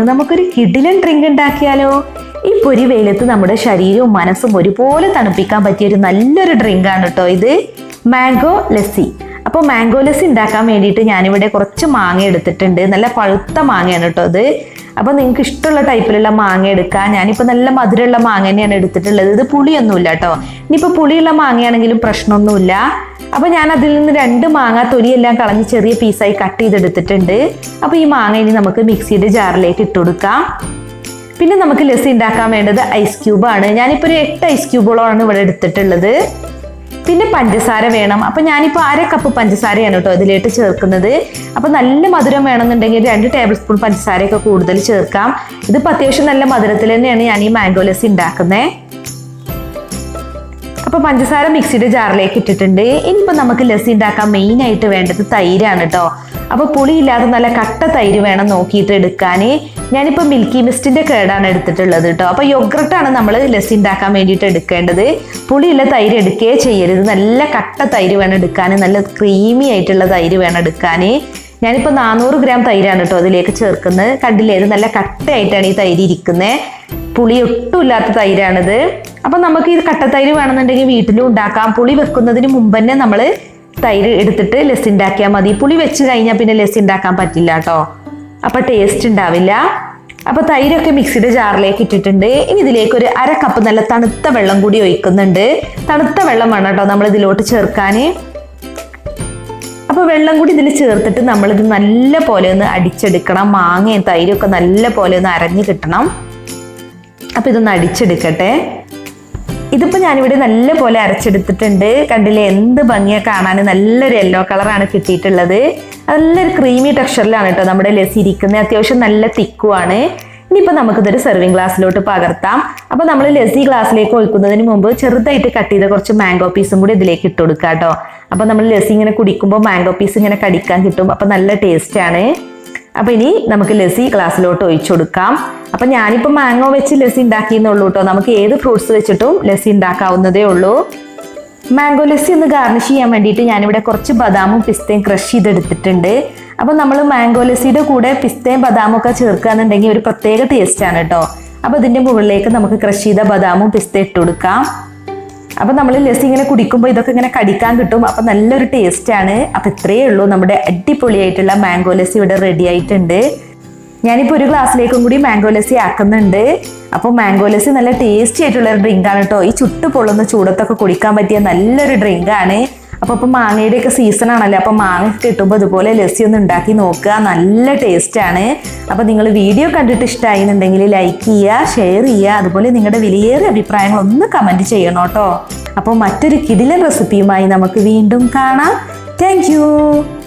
ഇന്ന് നമുക്കൊരു കിടിലൻ ഡ്രിങ്ക് ഉണ്ടാക്കിയാലോ? ഈ പൊരി വെയിലത്ത് നമ്മുടെ ശരീരവും മനസ്സും ഒരുപോലെ തണുപ്പിക്കാൻ പറ്റിയ ഒരു നല്ലൊരു ഡ്രിങ്ക് ആണ് കേട്ടോ ഇത്, മാംഗോ ലസ്സി. അപ്പോൾ മാംഗോ ലസ്സി ഉണ്ടാക്കാൻ വേണ്ടിയിട്ട് ഞാനിവിടെ കുറച്ച് മാങ്ങ എടുത്തിട്ടുണ്ട്. നല്ല പഴുത്ത മാങ്ങയാണ് കേട്ടോ ഇത്. അപ്പോൾ നിങ്ങൾക്ക് ഇഷ്ടമുള്ള ടൈപ്പിലുള്ള മാങ്ങ എടുക്കാം. ഞാനിപ്പോൾ നല്ല മധുരമുള്ള മാങ്ങ തന്നെയാണ് എടുത്തിട്ടുള്ളത്. ഇത് പുളിയൊന്നുമില്ല കേട്ടോ. ഇനിയിപ്പോൾ പുളിയുള്ള മാങ്ങയാണെങ്കിലും പ്രശ്നമൊന്നുമില്ല. അപ്പോൾ ഞാൻ അതിൽ നിന്ന് 2 മാങ്ങ തൊലിയെല്ലാം കളഞ്ഞ് ചെറിയ പീസായി കട്ട് ചെയ്തെടുത്തിട്ടുണ്ട്. അപ്പോൾ ഈ മാങ്ങ ഇനി നമുക്ക് മിക്സിയുടെ ജാറിലേക്ക് ഇട്ട് കൊടുക്കാം. പിന്നെ നമുക്ക് ലസ്സി ഉണ്ടാക്കാൻ വേണ്ടത് ഐസ് ക്യൂബാണ്. ഞാനിപ്പോൾ ഒരു 8 ഐസ് ക്യൂബുകളാണ് ഇവിടെ എടുത്തിട്ടുള്ളത്. പിന്നെ പഞ്ചസാര വേണം. അപ്പോൾ ഞാനിപ്പോൾ 1/2 കപ്പ് പഞ്ചസാരയാണ് കേട്ടോ ഇതിലേക്ക് ചേർക്കുന്നത്. അപ്പോൾ നല്ല മധുരം വേണമെന്നുണ്ടെങ്കിൽ 2 ടേബിൾ സ്പൂൺ പഞ്ചസാരയൊക്കെ കൂടുതൽ ചേർക്കാം. ഇതിപ്പോൾ അത്യാവശ്യം നല്ല മധുരത്തിൽ തന്നെയാണ് ഞാൻ ഈ മാംഗോ ലസ്സി ഉണ്ടാക്കുന്നത്. അപ്പോൾ പഞ്ചസാര മിക്സിയുടെ ജാറിലേക്ക് ഇട്ടിട്ടുണ്ട്. ഇനിയിപ്പോൾ നമുക്ക് ലസ്സി ഉണ്ടാക്കാൻ മെയിനായിട്ട് വേണ്ടത് തൈരാണ് കേട്ടോ. അപ്പോൾ പുളിയില്ലാതെ നല്ല കട്ട തൈര് വേണം നോക്കിയിട്ട് എടുക്കാൻ. ഞാനിപ്പോൾ മിൽക്കി മിസ്റ്റിൻ്റെ കേടാണ് എടുത്തിട്ടുള്ളത് കേട്ടോ. അപ്പോൾ യോഗർട്ടാണ് നമ്മൾ ലസ്സി ഉണ്ടാക്കാൻ വേണ്ടിയിട്ട് എടുക്കേണ്ടത്. പുളിയുള്ള തൈര് എടുക്കുകയേ ചെയ്യരുത്. നല്ല കട്ട തൈര് വേണം എടുക്കാൻ. നല്ല ക്രീമി ആയിട്ടുള്ള തൈര് വേണം എടുക്കാൻ. ഞാനിപ്പോൾ 400 ഗ്രാം തൈരാണ് കേട്ടോ അതിലേക്ക് ചേർക്കുന്നത്. കണ്ടില്ലേ, ഇത് നല്ല കട്ടയായിട്ടാണ് ഈ തൈര് ഇരിക്കുന്നത്. പുളി ഒട്ടുമില്ലാത്ത തൈരാണിത്. അപ്പം നമുക്ക് ഈ കട്ടത്തൈര് വേണമെന്നുണ്ടെങ്കിൽ വീട്ടിലും ഉണ്ടാക്കാം. പുളി വെക്കുന്നതിന് മുമ്പ് തന്നെ നമ്മൾ തൈര് എടുത്തിട്ട് ലസ്സി ഉണ്ടാക്കിയാൽ മതി. പുളി വെച്ച് കഴിഞ്ഞാൽ പിന്നെ ലസ്സി ഉണ്ടാക്കാൻ പറ്റില്ല കേട്ടോ. അപ്പം ടേസ്റ്റ് ഉണ്ടാവില്ല. അപ്പോൾ തൈരൊക്കെ മിക്സിയുടെ ജാറിലേക്ക് ഇട്ടിട്ടുണ്ട്. ഇനി ഇതിലേക്ക് ഒരു 1/2 കപ്പ് നല്ല തണുത്ത വെള്ളം കൂടി ഒഴിക്കുന്നുണ്ട്. തണുത്ത വെള്ളം വേണം കേട്ടോ നമ്മൾ ഇതിലോട്ട് ചേർക്കാൻ. അപ്പോൾ വെള്ളം കൂടി ഇതിൽ ചേർത്തിട്ട് നമ്മളിത് നല്ല പോലെ ഒന്ന് അടിച്ചെടുക്കണം. മാങ്ങയും തൈരൊക്കെ നല്ല പോലെ ഒന്ന് അരഞ്ഞു കിട്ടണം. അപ്പോൾ ഇതൊന്ന് അടിച്ചെടുക്കട്ടെ. ഇതിപ്പോൾ ഞാനിവിടെ നല്ല പോലെ അരച്ചെടുത്തിട്ടുണ്ട്. കണ്ടില്ലേ, എന്ത് ഭംഗിയാണ് കാണാൻ. നല്ലൊരു യെല്ലോ കളറാണ് കിട്ടിയിട്ടുള്ളത്. നല്ലൊരു ക്രീമി ടെക്സ്ചറിലാണ് കേട്ടോ നമ്മുടെ ലസ്സി ഇരിക്കുന്നത്. അത്യാവശ്യം നല്ല തിക്കുമാണ്. ഇനിയിപ്പോൾ നമുക്കിതൊരു സെർവിങ് ഗ്ലാസ്സിലോട്ട് പകർത്താം. അപ്പോൾ നമ്മൾ ലസ്സി ഗ്ലാസ്സിലേക്ക് ഒഴിക്കുന്നതിന് മുമ്പ് ചെറുതായിട്ട് കട്ട് ചെയ്ത കുറച്ച് മാംഗോ പീസും കൂടി ഇതിലേക്ക് ഇട്ട് കൊടുക്കുക കേട്ടോ. അപ്പോൾ നമ്മൾ ലസ്സി ഇങ്ങനെ കുടിക്കുമ്പോൾ മാംഗോ പീസ് ഇങ്ങനെ കടിക്കാൻ കിട്ടും. അപ്പോൾ നല്ല ടേസ്റ്റാണ്. അപ്പോൾ ഇനി നമുക്ക് ലസ്സി ഗ്ലാസ്സിലോട്ട് ഒഴിച്ചു കൊടുക്കാം. അപ്പം ഞാനിപ്പോൾ മാംഗോ വെച്ച് ലസ്സി ഉണ്ടാക്കിയെന്നുള്ളൂ കേട്ടോ. നമുക്ക് ഏത് ഫ്രൂട്ട്സ് വെച്ചിട്ടും ലസ്സി ഉണ്ടാക്കാവുന്നതേ ഉള്ളൂ. മാംഗോ ലസ്സി ഒന്ന് ഗാർണിഷ് ചെയ്യാൻ വേണ്ടിയിട്ട് ഞാനിവിടെ കുറച്ച് ബദാമും പിസ്തയും ക്രഷ് ചെയ്തെടുത്തിട്ടുണ്ട്. അപ്പോൾ നമ്മൾ മാംഗോ ലസ്സിയുടെ കൂടെ പിസ്തയും ബദാമും ഒക്കെ ചേർക്കുകയാണെന്നുണ്ടെങ്കിൽ ഒരു പ്രത്യേക ടേസ്റ്റാണ് കേട്ടോ. അപ്പോൾ ഇതിൻ്റെ മുകളിലേക്ക് നമുക്ക് ക്രഷ് ചെയ്ത ബദാമും പിസ്തയും ഇട്ട് കൊടുക്കാം. അപ്പം നമ്മൾ ലസ്സി ഇങ്ങനെ കുടിക്കുമ്പോൾ ഇതൊക്കെ ഇങ്ങനെ കടിക്കാൻ കിട്ടും. അപ്പം നല്ലൊരു ടേസ്റ്റാണ്. അപ്പം ഇത്രയേ ഉള്ളൂ, നമ്മുടെ അടിപൊളിയായിട്ടുള്ള മാംഗോ ലസ്സി ഇവിടെ റെഡി ആയിട്ടുണ്ട്. ഞാനിപ്പോൾ ഒരു ഗ്ലാസ്സിലേക്കും കൂടി മാംഗോ ലസ്സി ആക്കുന്നുണ്ട്. അപ്പോൾ മാംഗോ ലസ്സി നല്ല ടേസ്റ്റി ആയിട്ടുള്ള ഒരു ഡ്രിങ്കാണ് കേട്ടോ. ഈ ചുട്ട് പൊള്ളുന്ന ചൂടത്തൊക്കെ കുടിക്കാൻ പറ്റിയ നല്ലൊരു ഡ്രിങ്കാണ്. അപ്പോൾ മാങ്ങയുടെയൊക്കെ സീസൺ ആണല്ലോ. അപ്പോൾ മാങ്ങ കിട്ടുമ്പോൾ ഇതുപോലെ ലസ്സി ഒന്ന് ഉണ്ടാക്കി നോക്കുക. നല്ല ടേസ്റ്റാണ്. അപ്പോൾ നിങ്ങൾ വീഡിയോ കണ്ടിട്ട് ഇഷ്ടമായിരുന്നുണ്ടെങ്കിൽ ലൈക്ക് ചെയ്യുക, ഷെയർ ചെയ്യുക. അതുപോലെ നിങ്ങളുടെ വിലയേറിയ അഭിപ്രായങ്ങളൊന്ന് കമൻറ്റ് ചെയ്യണം കേട്ടോ. അപ്പോൾ മറ്റൊരു കിടിലൻ റെസിപ്പിയുമായി നമുക്ക് വീണ്ടും കാണാം. താങ്ക്